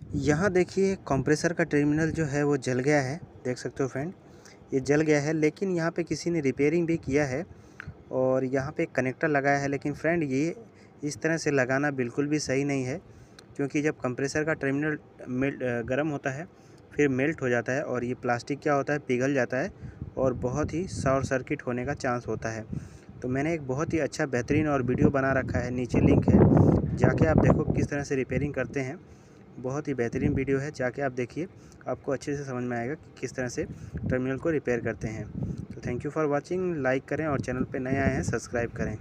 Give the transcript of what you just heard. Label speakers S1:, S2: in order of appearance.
S1: यहाँ देखिए कंप्रेसर का टर्मिनल जो है वो जल गया है, देख सकते हो फ्रेंड, ये जल गया है। लेकिन यहाँ पे किसी ने रिपेयरिंग भी किया है और यहाँ पे कनेक्टर लगाया है। लेकिन फ्रेंड ये इस तरह से लगाना बिल्कुल भी सही नहीं है, क्योंकि जब कंप्रेसर का टर्मिनल गर्म होता है फिर मेल्ट हो जाता है और ये प्लास्टिक क्या होता है, पिघल जाता है और बहुत ही शॉर्ट सर्किट होने का चांस होता है। तो मैंने एक बहुत ही अच्छा बेहतरीन और वीडियो बना रखा है, नीचे लिंक है, जाके आप देखो किस तरह से रिपेयरिंग करते हैं। बहुत ही बेहतरीन वीडियो है, जाके आप देखिए, आपको अच्छे से समझ में आएगा कि किस तरह से टर्मिनल को रिपेयर करते हैं। तो thank you for watching, like करें और चैनल पे नए आए हैं सब्सक्राइब करें।